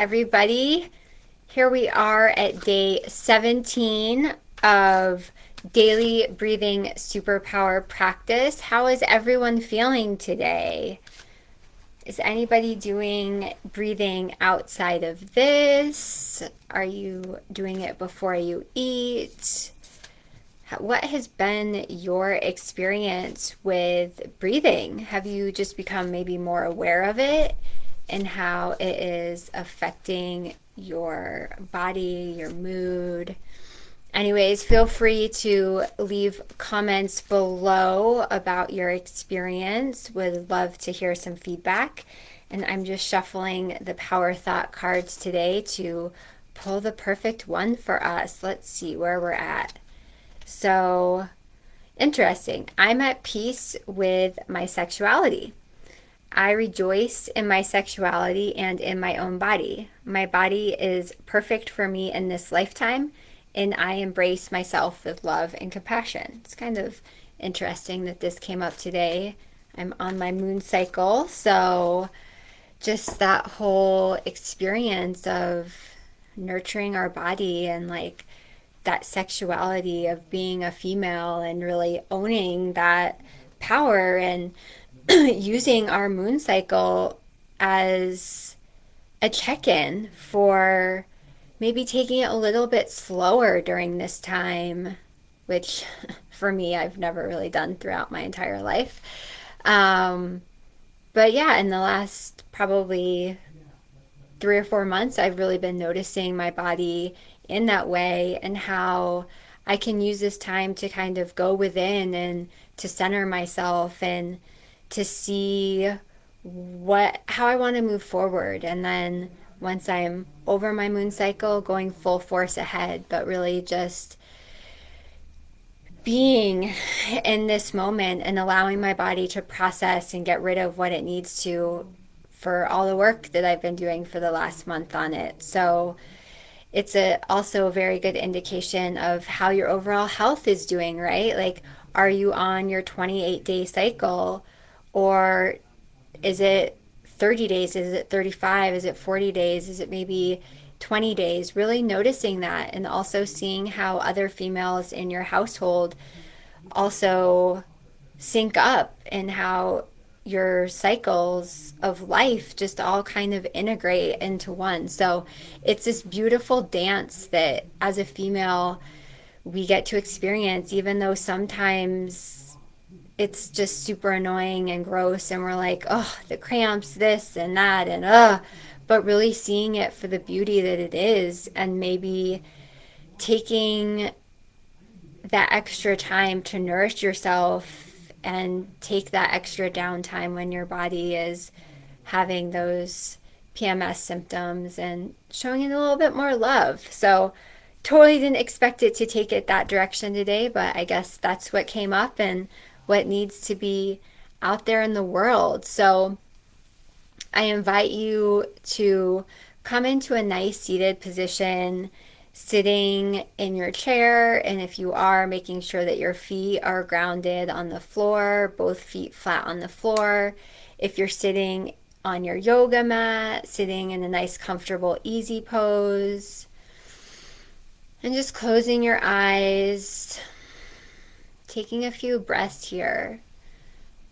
everybody. Here we are at day 17 of daily breathing superpower practice. How is everyone feeling today? Is anybody doing breathing outside of this? Are you doing it before you eat? What has been your experience with breathing? Have you just become maybe more aware of it and how it is affecting your body, your mood? Anyways, feel free to leave comments below about your experience. Would love to hear some feedback. And I'm just shuffling the Power Thought cards today to pull the perfect one for us. Let's see where we're at. So, interesting. I'm at peace with my sexuality. I rejoice in my sexuality and in my own body. My body is perfect for me in this lifetime, and I embrace myself with love and compassion. It's kind of interesting that this came up today. I'm on my moon cycle, so just that whole experience of nurturing our body and like that sexuality of being a female and really owning that power and using our moon cycle as a check-in for maybe taking it a little bit slower during this time, which for me, I've never really done throughout my entire life. But yeah, in the last probably 3 or 4 months, I've really been noticing my body in that way and how I can use this time to kind of go within and to center myself and to see how I want to move forward. And then once I'm over my moon cycle, going full force ahead, but really just being in this moment and allowing my body to process and get rid of what it needs to for all the work that I've been doing for the last month on it. So it's also a very good indication of how your overall health is doing, right? Like, are you on your 28-day cycle, or is it 30 days? Is it 35? Is it 40 days? Is it maybe 20 days? Really noticing that, and also seeing how other females in your household also sync up and how your cycles of life just all kind of integrate into one. So it's this beautiful dance that as a female we get to experience, even though sometimes it's just super annoying and gross and we're like, oh, the cramps, this and that, and but really seeing it for the beauty that it is, and maybe taking that extra time to nourish yourself and take that extra downtime when your body is having those PMS symptoms and showing it a little bit more love. So totally didn't expect it to take it that direction today, but I guess that's what came up and what needs to be out there in the world. So I invite you to come into a nice seated position, sitting in your chair, and if you are, making sure that your feet are grounded on the floor, both feet flat on the floor. If you're sitting on your yoga mat, sitting in a nice comfortable easy pose, and just closing your eyes, taking a few breaths here,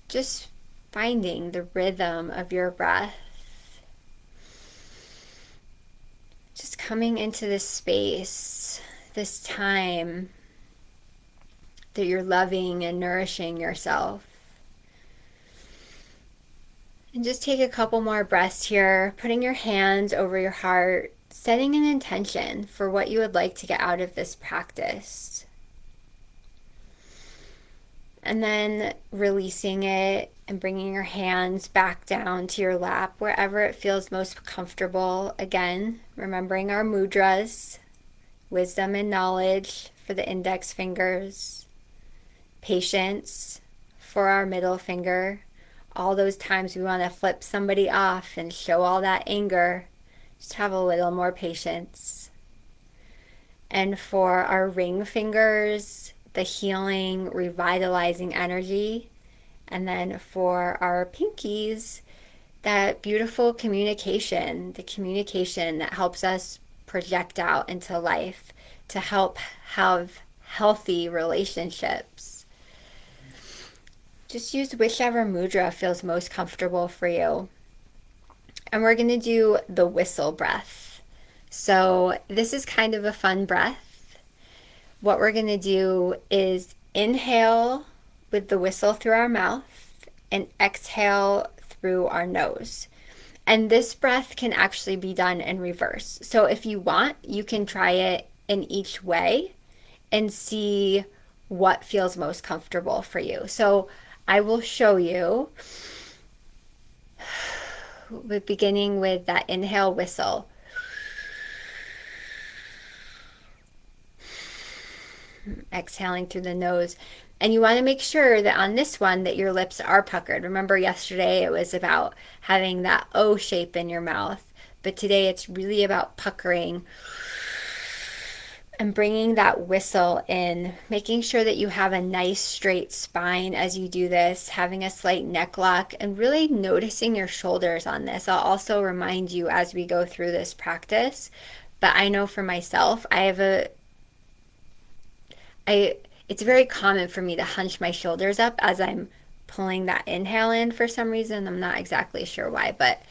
just finding the rhythm of your breath. Just coming into this space, this time that you're loving and nourishing yourself. And just take a couple more breaths here, putting your hands over your heart, setting an intention for what you would like to get out of this practice. And then releasing it and bringing your hands back down to your lap, wherever it feels most comfortable. Again, remembering our mudras, wisdom and knowledge for the index fingers, patience for our middle finger. All those times we want to flip somebody off and show all that anger, just have a little more patience. And for our ring fingers, the healing, revitalizing energy. And then for our pinkies, that beautiful communication, the communication that helps us project out into life to help have healthy relationships. Just use whichever mudra feels most comfortable for you. And we're going to do the whistle breath. So this is kind of a fun breath. What we're going to do is inhale with the whistle through our mouth and exhale through our nose. And this breath can actually be done in reverse. So if you want, you can try it in each way and see what feels most comfortable for you. So I will show you, beginning with that inhale whistle. Exhaling through the nose. And you want to make sure that on this one that your lips are puckered. Remember yesterday it was about having that O shape in your mouth, but today it's really about puckering and bringing that whistle in, making sure that you have a nice straight spine as you do this, having a slight neck lock, and really noticing your shoulders on this. I'll also remind you as we go through this practice, but I know for myself, it's very common for me to hunch my shoulders up as I'm pulling that inhale in for some reason. I'm not exactly sure why, but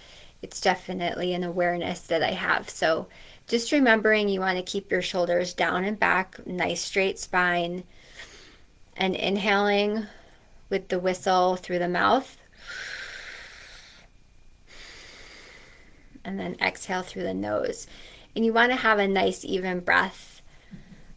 it's definitely an awareness that I have. So just remembering you want to keep your shoulders down and back, nice straight spine, and inhaling with the whistle through the mouth. And then exhale through the nose. And you want to have a nice even breath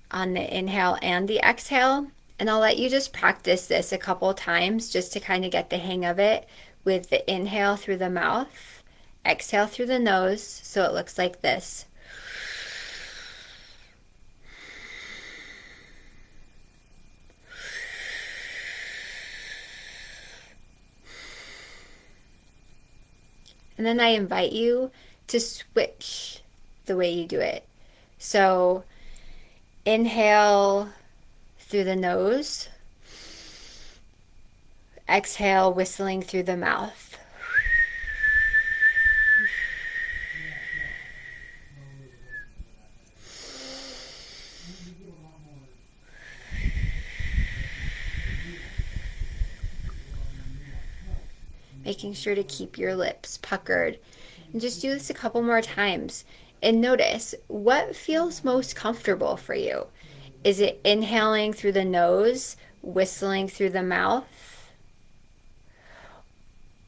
on the inhale and the exhale. And I'll let you just practice this a couple times just to kind of get the hang of it with the inhale through the mouth, exhale through the nose, so it looks like this. And then I invite you to switch the way you do it. So inhale through the nose, exhale whistling through the mouth. Making sure to keep your lips puckered. And just do this a couple more times and notice what feels most comfortable for you. Is it inhaling through the nose, whistling through the mouth?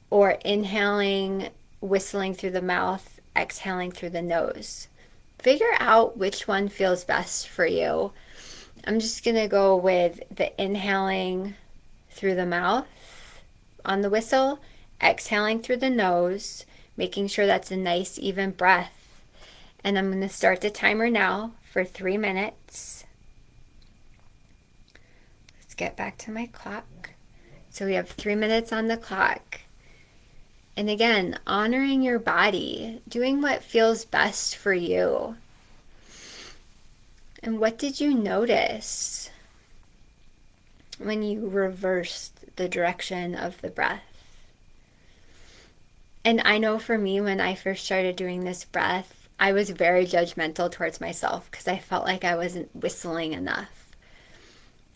Or inhaling, whistling through the mouth, exhaling through the nose? Figure out which one feels best for you. I'm just going to go with the inhaling through the mouth on the whistle, exhaling through the nose, making sure that's a nice even breath. And I'm going to start the timer now for 3 minutes. Let's get back to my clock. So we have 3 minutes on the clock. And again, honoring your body, doing what feels best for you. And what did you notice when you reversed the direction of the breath? And I know for me, when I first started doing this breath, I was very judgmental towards myself because I felt like I wasn't whistling enough.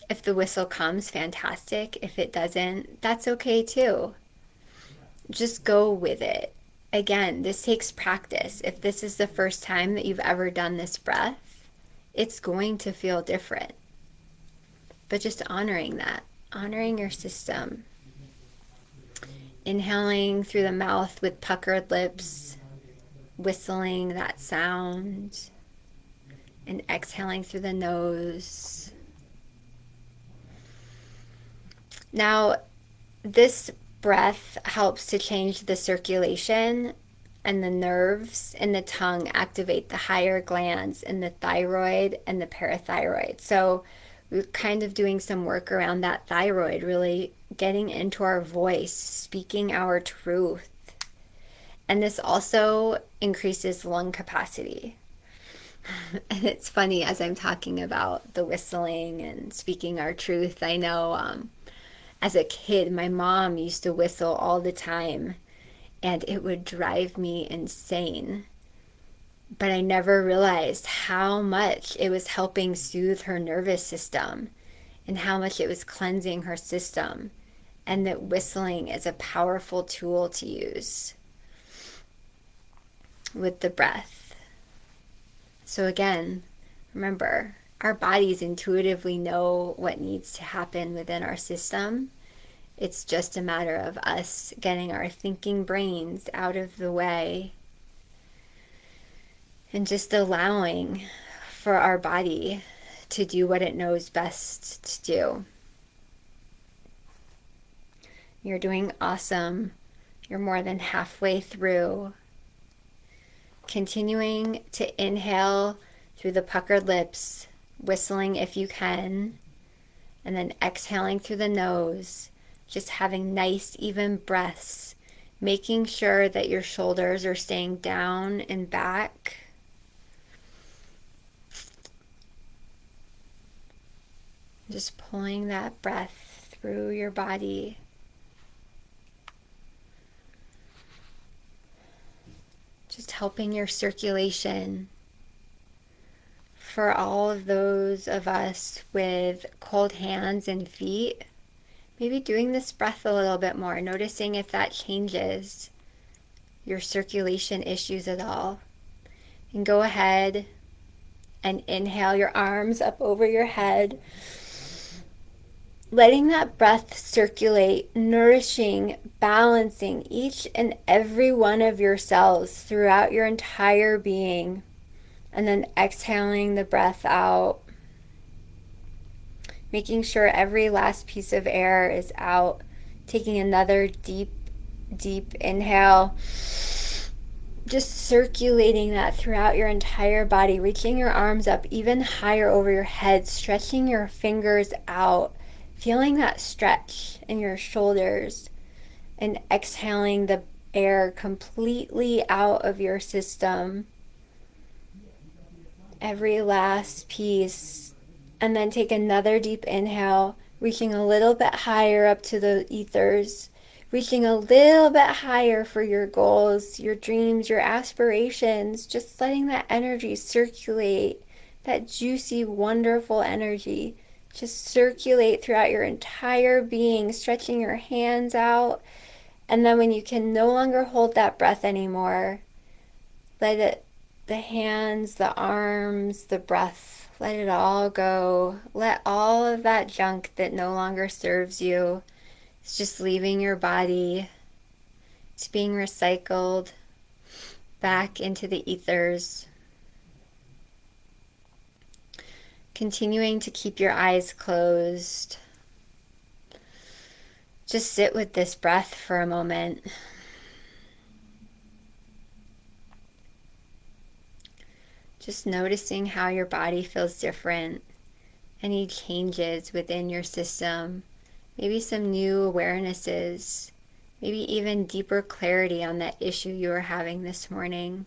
If the whistle comes, fantastic. If it doesn't, that's okay too. Just go with it. Again, this takes practice. If this is the first time that you've ever done this breath, it's going to feel different. But just honoring that, honoring your system. Inhaling through the mouth with puckered lips, whistling that sound, and exhaling through the nose. Now, this breath helps to change the circulation, and the nerves in the tongue activate the higher glands in the thyroid and the parathyroid. So we're kind of doing some work around that thyroid, really getting into our voice, speaking our truth. And this also increases lung capacity. And it's funny, as I'm talking about the whistling and speaking our truth, I know as a kid, my mom used to whistle all the time. and it would drive me insane. But I never realized how much it was helping soothe her nervous system and how much it was cleansing her system, and that whistling is a powerful tool to use with the breath. So again, remember, our bodies intuitively know what needs to happen within our system. It's just a matter of us getting our thinking brains out of the way and just allowing for our body to do what it knows best to do. You're doing awesome. You're more than halfway through. Continuing to inhale through the puckered lips, whistling if you can, and then exhaling through the nose, just having nice, even breaths, making sure that your shoulders are staying down and back. Just pulling that breath through your body. Just helping your circulation. For all of those of us with cold hands and feet, maybe doing this breath a little bit more, noticing if that changes your circulation issues at all. And go ahead and inhale your arms up over your head, letting that breath circulate, nourishing, balancing each and every one of your cells throughout your entire being. And then exhaling the breath out, making sure every last piece of air is out. Taking another deep, deep inhale. Just circulating that throughout your entire body, reaching your arms up even higher over your head, stretching your fingers out, feeling that stretch in your shoulders, and exhaling the air completely out of your system. Every last piece. And then take another deep inhale, reaching a little bit higher up to the ethers, reaching a little bit higher for your goals, your dreams, your aspirations, just letting that energy circulate, that juicy, wonderful energy. Just circulate throughout your entire being, stretching your hands out. And then when you can no longer hold that breath anymore, let it, the hands, the arms, the breath, let it all go. Let all of that junk that no longer serves you, it's just leaving your body. It's being recycled back into the ethers. Continuing to keep your eyes closed. Just sit with this breath for a moment. Just noticing how your body feels different, any changes within your system, maybe some new awarenesses, maybe even deeper clarity on that issue you are having this morning.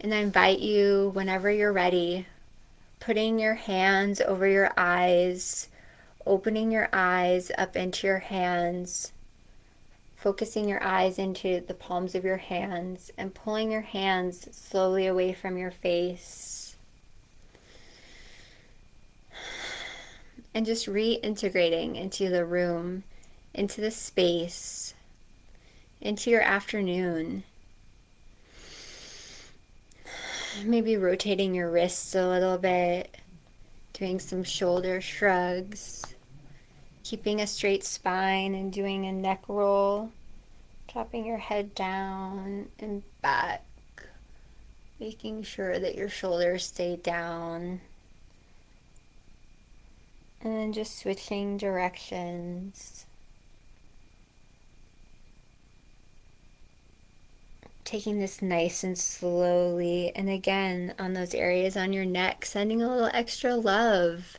And I invite you, whenever you're ready, putting your hands over your eyes, opening your eyes up into your hands, focusing your eyes into the palms of your hands and pulling your hands slowly away from your face. And just reintegrating into the room, into the space, into your afternoon. Maybe rotating your wrists a little bit, doing some shoulder shrugs, keeping a straight spine and doing a neck roll, dropping your head down and back, making sure that your shoulders stay down, and then just switching directions. Taking this nice and slowly, and again, on those areas on your neck, sending a little extra love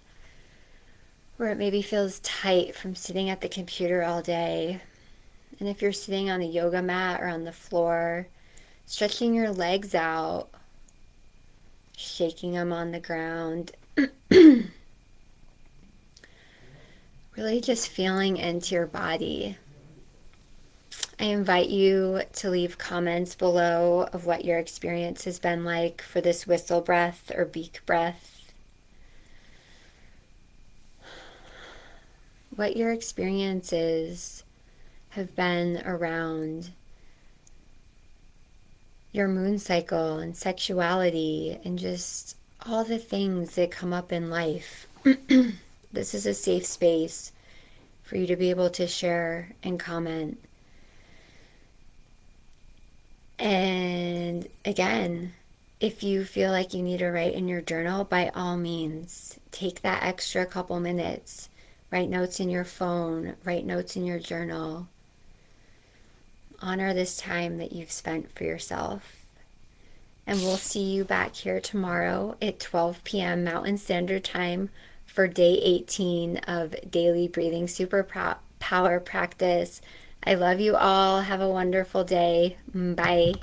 where it maybe feels tight from sitting at the computer all day. And if you're sitting on a yoga mat or on the floor, stretching your legs out, shaking them on the ground. Really just feeling into your body. I invite you to leave comments below of what your experience has been like for this whistle breath or beak breath. What your experiences have been around your moon cycle and sexuality and just all the things that come up in life. This is a safe space for you to be able to share and comment. And again, if you feel like you need to write in your journal, by all means, take that extra couple minutes. Write notes in your phone, write notes in your journal. Honor this time that you've spent for yourself. And we'll see you back here tomorrow at 12 p.m. Mountain Standard Time for day 18 of daily breathing superpower practice. I love you all. Have a wonderful day. Bye.